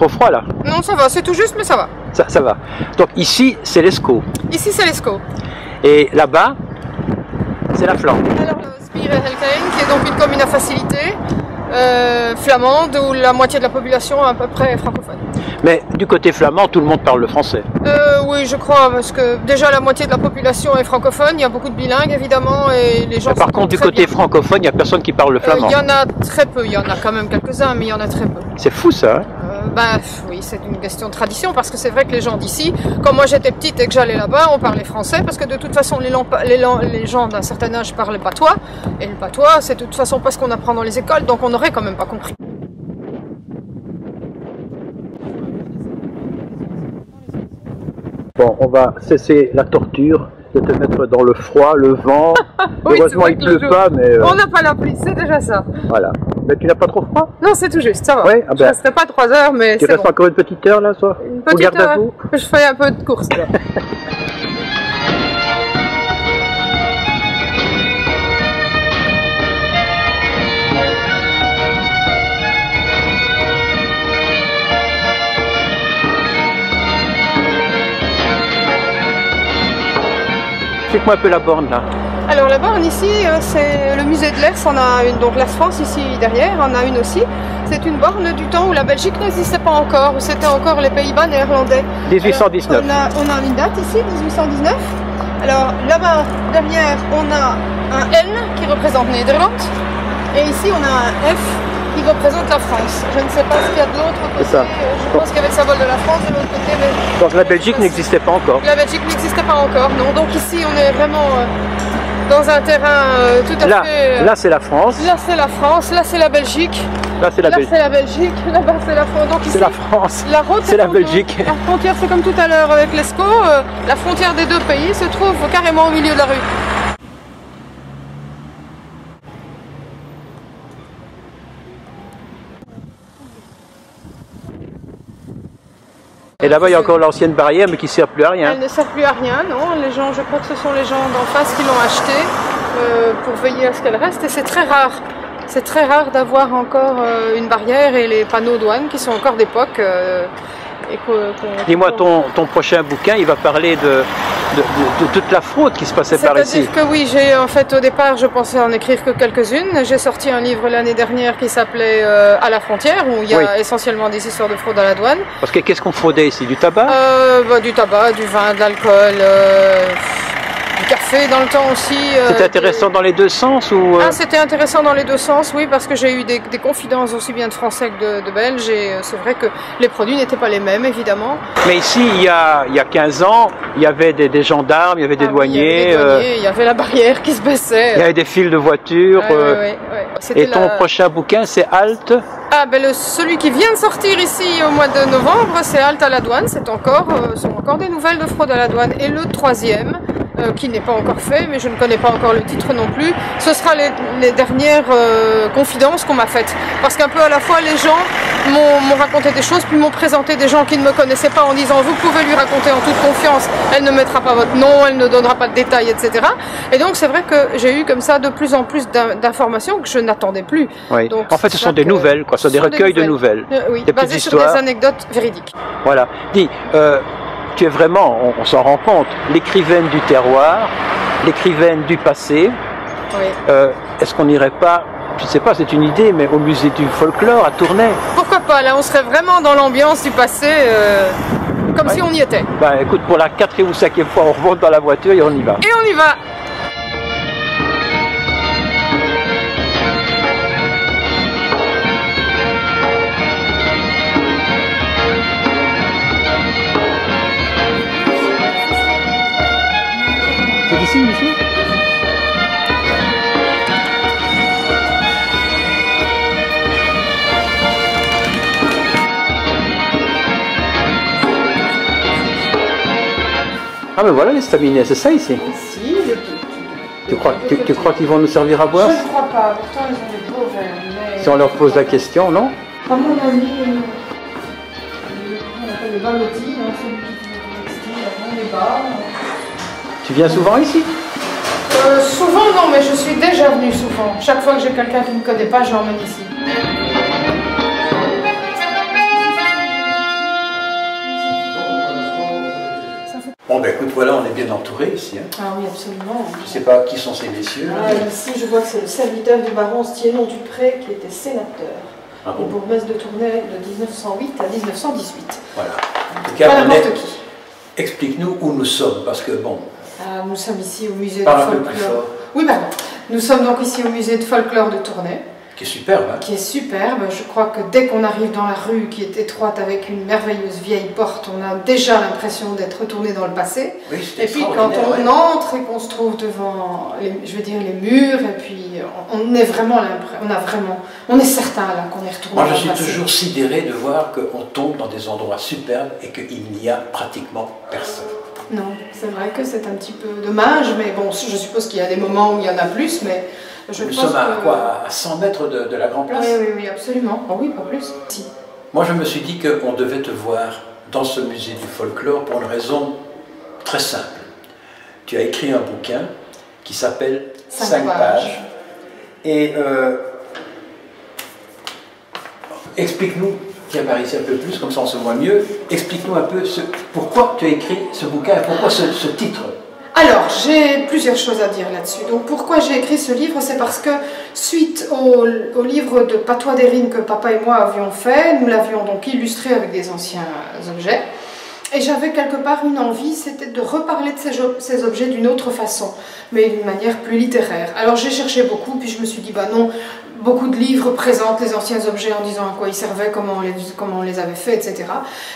trop froid là? Non, ça va, c'est tout juste, mais ça va. Ça va. Donc ici, c'est l'Escaut. Ici, c'est l'Escaut. Et là-bas, c'est la Flandre. Alors, Spieren-Helkijn, qui est donc une commune à facilité, flamande, où la moitié de la population est à peu près francophone. Mais du côté flamand, tout le monde parle le français. Oui, je crois, parce que déjà la moitié de la population est francophone, il y a beaucoup de bilingues évidemment, et les gens... Mais par contre, du côté francophone, il n'y a personne qui parle le flamand. Il y en a très peu, il y en a quand même quelques-uns, mais il y en a très peu. C'est fou ça, hein? Bah oui, c'est une question de tradition, parce que c'est vrai que les gens d'ici, quand moi j'étais petite et que j'allais là-bas, on parlait français, parce que de toute façon les gens d'un certain âge parlent le patois, et le patois c'est de toute façon pas ce qu'on apprend dans les écoles, donc on n'aurait quand même pas compris. Bon, on va cesser la torture de te mettre dans le froid, le vent. Oui, heureusement il pleut pas, mais... On n'a pas la pluie, c'est déjà ça. Voilà. Mais tu n'as pas trop froid? Non, c'est tout juste, ça va. Ouais, ah ben, je resterai pas 3 heures, mais tu c'est restes bon. encore une petite heure là, soit? Une petite heure, je fais un peu de course là. Explique-moi un peu la borne là. Alors la borne ici, c'est le musée de l'Ers, on a une, donc la France ici derrière, on a une aussi. C'est une borne du temps où la Belgique n'existait pas encore, où c'était encore les Pays-Bas néerlandais. 1819. Alors, on a une date ici, 1819. Alors là-bas, derrière, on a un N qui représente Nederland. Et ici, on a un F qui représente la France. Je ne sais pas ce qu'il y a de l'autre côté. C'est ça. Je pense qu'il y avait le symbole de la France de l'autre côté. Mais Donc la Belgique n'existait pas encore. la Belgique n'existait pas encore, non. Donc ici, on est vraiment dans un terrain tout à fait... Là, c'est la France. Là, c'est la France. Là, c'est la Belgique. Là, c'est la Belgique. Là, c'est la Belgique. Là-bas, c'est la France. Donc ici, c'est la France. la route, c'est la Belgique. La frontière, c'est comme tout à l'heure avec l'Escaut. La frontière des deux pays se trouve carrément au milieu de la rue. Et là-bas, il y a encore l'ancienne barrière, mais qui ne sert plus à rien. Elle ne sert plus à rien, non. Les gens, je crois que ce sont les gens d'en face qui l'ont achetée pour veiller à ce qu'elle reste. Et c'est très rare. C'est très rare d'avoir encore une barrière et les panneaux douane qui sont encore d'époque. Dis-moi, ton prochain bouquin, il va parler de toute la fraude qui se passait par ici. C'est-à-dire que oui, j'ai en fait au départ, je pensais en écrire que quelques-unes. J'ai sorti un livre l'année dernière qui s'appelait À la frontière, où il y a essentiellement des histoires de fraude à la douane. Parce que qu'est-ce qu'on fraudait ici? Du tabac? Du tabac, du vin, de l'alcool, du café dans le temps aussi. C'était intéressant dans les deux sens ou C'était intéressant dans les deux sens, oui, parce que j'ai eu des confidences aussi bien de Français que de Belges, et c'est vrai que les produits n'étaient pas les mêmes, évidemment. Mais ici, il y a 15 ans, il y avait des gendarmes, il y avait des douaniers. Il y avait la barrière qui se baissait. Il y avait des fils de voitures. Et ton prochain bouquin, c'est Halte? Ah, ben celui qui vient de sortir ici au mois de novembre, c'est Halte à la douane. C'est sont encore des nouvelles de fraude à la douane. Et le troisième, qui n'est pas encore fait, mais je ne connais pas encore le titre non plus, ce sera les dernières confidences qu'on m'a faites. Parce qu'un peu à la fois, les gens m'ont raconté des choses, puis m'ont présenté des gens qui ne me connaissaient pas en disant « Vous pouvez lui raconter en toute confiance, elle ne mettra pas votre nom, elle ne donnera pas de détails, etc. » Et donc c'est vrai que j'ai eu comme ça de plus en plus d'informations que je n'attendais plus. Oui. Donc, en fait, ce sont des nouvelles, quoi. Ce sont des recueils de nouvelles. Oui, des basées sur des anecdotes véridiques. Voilà. Dis, tu es vraiment, on s'en rend compte, l'écrivaine du terroir, l'écrivaine du passé. Oui. Est-ce qu'on n'irait pas, je ne sais pas, c'est une idée, mais au musée du folklore à Tournai? Pourquoi pas? Là, on serait vraiment dans l'ambiance du passé, comme si on y était. Bah écoute, pour la 4e ou 5e fois, on remonte dans la voiture et on y va. Et on y va. C'est ici, ici? Ah mais voilà les staminets, c'est ça ici? Ici, tu crois qu'ils vont nous servir à boire? Je ne crois pas, pourtant ils ont des beaux verres. Mais... Si on leur pose la question, non? À mon avis, on appelle les balottis, celui qui fait le textile, avant les bars. Tu viens souvent ici? Souvent non, mais je suis déjà venue souvent. Chaque fois que j'ai quelqu'un qui ne me connaît pas, je l'emmène ici. voilà, on est bien entouré ici. Hein. Ah oui, absolument. Je ne sais pas qui sont ces messieurs. Ici, je vois que c'est le serviteur du baron Stiénon Dupré qui était sénateur. Ah bon. Et bourgmestre de Tournai de 1908 à 1918. Voilà. En tout cas, Pas n'importe qui. Explique-nous où nous sommes, parce que bon... Nous sommes ici au musée Parle de un peu plus folklore. fort. Oui, pardon. Nous sommes donc ici au musée de folklore de Tournai. Qui est superbe, hein. Qui est superbe. Je crois que dès qu'on arrive dans la rue qui est étroite avec une merveilleuse vieille porte, on a déjà l'impression d'être retourné dans le passé. Oui, et puis quand on entre et qu'on se trouve devant, je veux dire, les murs, et puis on est vraiment on est certain là qu'on est retourné Moi, dans le je passé. suis toujours sidéré de voir qu'on tombe dans des endroits superbes et qu'il n'y a pratiquement personne. Non, c'est vrai que c'est un petit peu dommage, mais bon, je suppose qu'il y a des moments où il y en a plus, mais je Nous pense sommes à quoi, à 100 mètres de la Grand Place? Oui, absolument. Oh oui, pas plus. Si. Moi, je me suis dit qu'on devait te voir dans ce musée du folklore pour une raison très simple. Tu as écrit un bouquin qui s'appelle 5 pages. Et explique-nous, tiens par ici un peu plus, comme ça on se voit mieux, explique-nous un peu pourquoi tu as écrit ce bouquin et pourquoi ce titre. Alors, j'ai plusieurs choses à dire là-dessus. Donc, pourquoi j'ai écrit ce livre? C'est parce que, suite au livre de Patois d'Érine que papa et moi avions fait, nous l'avions donc illustré avec des anciens objets, et j'avais quelque part une envie, c'était de reparler de ces objets d'une autre façon, mais d'une manière plus littéraire. Alors, j'ai cherché beaucoup, puis je me suis dit, bah non, beaucoup de livres présentent les anciens objets en disant à quoi ils servaient, comment on les avait faits, etc.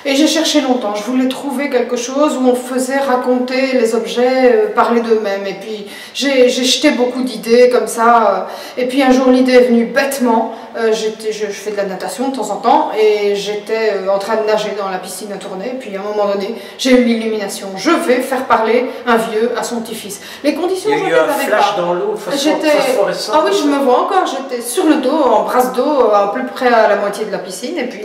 Et j'ai cherché longtemps, je voulais trouver quelque chose où on faisait raconter les objets, parler d'eux-mêmes. Et puis j'ai jeté beaucoup d'idées comme ça. Et puis un jour l'idée est venue bêtement. Je fais de la natation de temps en temps et j'étais en train de nager dans la piscine à Tournai. Et puis à un moment donné, j'ai eu l'illumination. Je vais faire parler un vieux à son petit-fils. Les conditions, il y a eu un flash dans l'eau, phosphorescent. Ah oui, je me vois encore. J'étais sur le dos, en brasse d'eau, à peu près à la moitié de la piscine. Et puis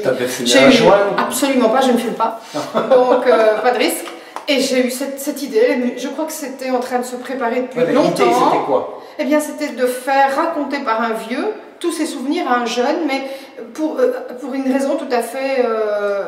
j'ai eu absolument pas, je ne fume pas. Donc pas de risque. Et j'ai eu cette idée. Je crois que c'était en train de se préparer depuis longtemps. L'idée, c'était quoi? Eh bien, c'était de faire raconter par un vieux tous ses souvenirs à un jeune, mais pour une raison tout à fait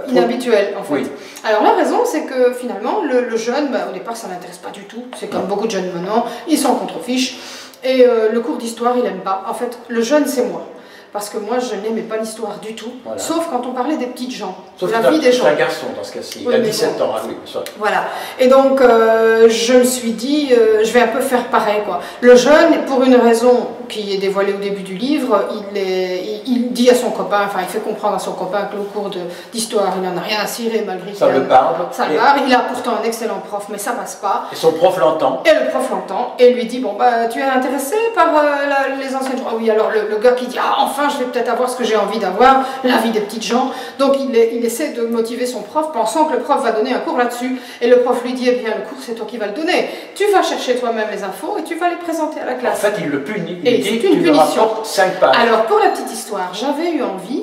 inhabituelle, en fait. Oui. Alors, la raison, c'est que finalement, le jeune, au départ, ça ne l'intéresse pas du tout. C'est comme beaucoup de jeunes maintenant, ils s'en contrefichent. Et le cours d'histoire, il n'aime pas. En fait, le jeune, c'est moi. Parce que moi, je n'aimais pas l'histoire du tout, voilà. Sauf quand on parlait des petites gens, sauf de la vie des gens. C'est un garçon dans ce cas-ci, il a 17 ans, oui, ça. Voilà, et donc je me suis dit, je vais un peu faire pareil, quoi. Le jeune, pour une raison qui est dévoilée au début du livre, il dit à son copain, enfin il fait comprendre à son copain que le cours d'histoire, il n'en a rien à cirer malgré qu'il ça le parle. Ça le parle, il a pourtant un excellent prof, mais ça passe pas. Et son prof l'entend. Et le prof l'entend, et lui dit, bon bah tu es intéressé par les anciennes gens. Ah oui, alors le gars qui dit, ah enfin je vais peut-être avoir ce que j'ai envie d'avoir, la vie des petites gens. Donc il essaie de motiver son prof, pensant que le prof va donner un cours là-dessus. Et le prof lui dit, eh bien le cours c'est toi qui vas le donner. Tu vas chercher toi-même les infos et tu vas les présenter à la classe. En fait, il le punit. Et c'est une punition. 5 pages. Alors pour la petite histoire, j'avais eu envie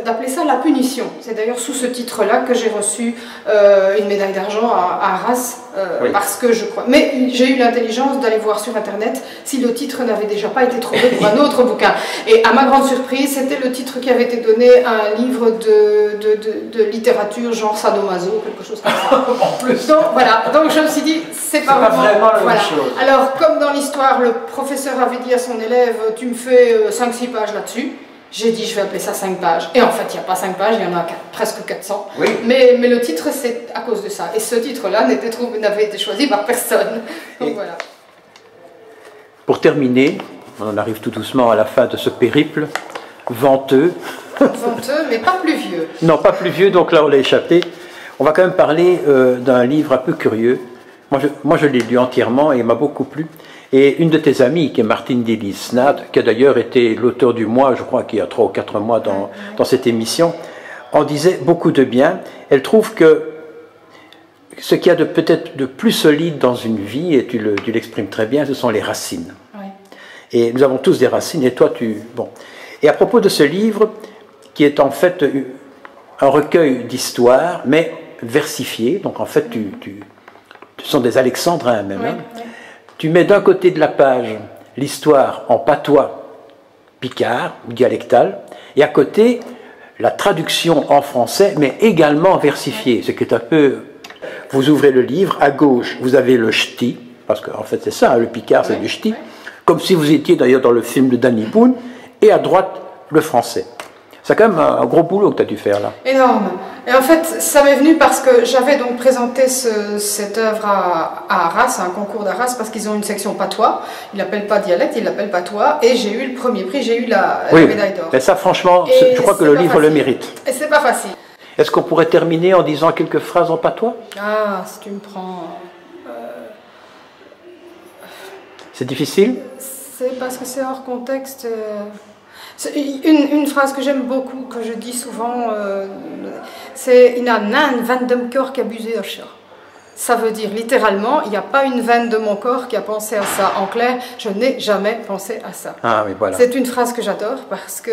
d'appeler ça la punition. C'est d'ailleurs sous ce titre-là que j'ai reçu une médaille d'argent à Arras, oui. Parce que je crois. Mais j'ai eu l'intelligence d'aller voir sur internet si le titre n'avait déjà pas été trouvé pour un autre bouquin. Et à ma grande surprise, c'était le titre qui avait été donné à un livre de littérature genre sadomaso, quelque chose comme ça. En plus. Donc voilà, donc je me suis dit, c'est pas vraiment la même chose. Alors comme dans l'histoire, le professeur avait dit à son élève, tu me fais 5-6 pages là-dessus. J'ai dit, je vais appeler ça 5 pages. Et en fait, il n'y a pas 5 pages, il y en a presque 400. Oui. Mais le titre, c'est à cause de ça. Et ce titre-là n'avait été choisi par personne. Donc voilà. Pour terminer, on arrive tout doucement à la fin de ce périple venteux. Venteux, mais pas pluvieux. Non, pas pluvieux, donc là on l'a échappé. On va quand même parler d'un livre un peu curieux. Moi je l'ai lu entièrement et il m'a beaucoup plu. Et une de tes amies, qui est Martine Delis-Snad, qui a d'ailleurs été l'auteur du mois, je crois qu'il y a 3 ou 4 mois dans cette émission, en disait beaucoup de bien. Elle trouve que ce qu'il y a peut-être de plus solide dans une vie, et tu l'exprimes très bien, ce sont les racines. Oui. Et nous avons tous des racines, et toi Bon. Et à propos de ce livre, qui est en fait un recueil d'histoires, mais versifié, donc en fait ce sont des alexandrins même, oui, hein. Oui. Tu mets d'un côté de la page l'histoire en patois picard ou dialectal, et à côté la traduction en français, mais également versifiée, ce qui est un peu... vous ouvrez le livre, à gauche, vous avez le ch'ti, parce qu'en fait c'est ça, hein, le Picard c'est du ch'ti, comme si vous étiez d'ailleurs dans le film de Danny Boone, et à droite, le français. C'est quand même un gros boulot que tu as dû faire là. Énorme. Et en fait, ça m'est venu parce que j'avais donc présenté cette œuvre à Arras, à un concours d'Arras, parce qu'ils ont une section patois. Ils l'appellent pas dialecte, ils l'appellent patois. Et j'ai eu le premier prix, j'ai eu la médaille d'or. Mais ça, franchement, je crois que le livre le mérite. Et c'est pas facile. Est-ce qu'on pourrait terminer en disant quelques phrases en patois? Ah, si tu me prends... C'est difficile? C'est parce que c'est hors contexte. Une phrase que j'aime beaucoup, que je dis souvent, c'est « Il n'y a nan veine de mon corps qui a abusé à ça ». Ça veut dire littéralement, il n'y a pas une veine de mon corps qui a pensé à ça. En clair, je n'ai jamais pensé à ça. Ah, oui, voilà. C'est une phrase que j'adore parce que...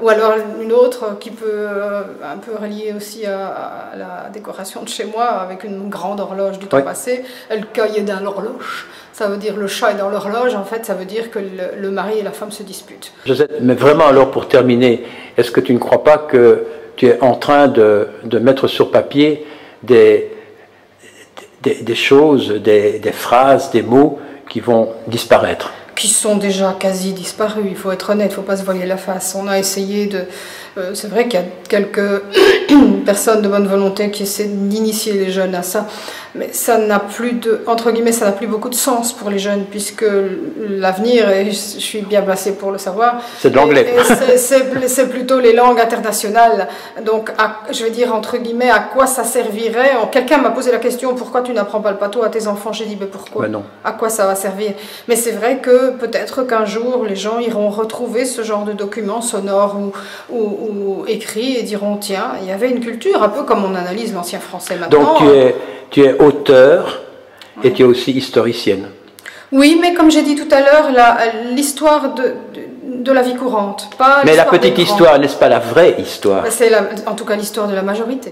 ou alors une autre qui peut un peu relier aussi à la décoration de chez moi, avec une grande horloge du temps passé. Elle caillait dans l'horloge. Ça veut dire le chat est dans l'horloge, en fait, ça veut dire que le mari et la femme se disputent. Josette, mais vraiment alors pour terminer, est-ce que tu ne crois pas que tu es en train de mettre sur papier des choses, des phrases, des mots qui vont disparaître? Qui sont déjà quasi disparus, il faut être honnête, il ne faut pas se voiler la face. On a essayé de... c'est vrai qu'il y a quelques personnes de bonne volonté qui essaient d'initier les jeunes à ça, mais ça n'a plus de... Entre guillemets, ça n'a plus beaucoup de sens pour les jeunes, puisque l'avenir, et je suis bien placée pour le savoir... C'est de l'anglais. C'est plutôt les langues internationales. Donc, je vais dire, entre guillemets, à quoi ça servirait? Quelqu'un m'a posé la question, pourquoi tu n'apprends pas le patois à tes enfants? J'ai dit, mais pourquoi? Non. À quoi ça va servir? Mais c'est vrai que peut-être qu'un jour, les gens iront retrouver ce genre de documents sonores ou écrits et diront, tiens, il y avait une culture, un peu comme on analyse l'ancien français maintenant. Donc tu es auteur et tu es aussi historicienne. Oui, mais comme j'ai dit tout à l'heure, l'histoire de la vie courante. Pas mais la petite histoire, n'est-ce pas la vraie histoire? C'est en tout cas l'histoire de la majorité.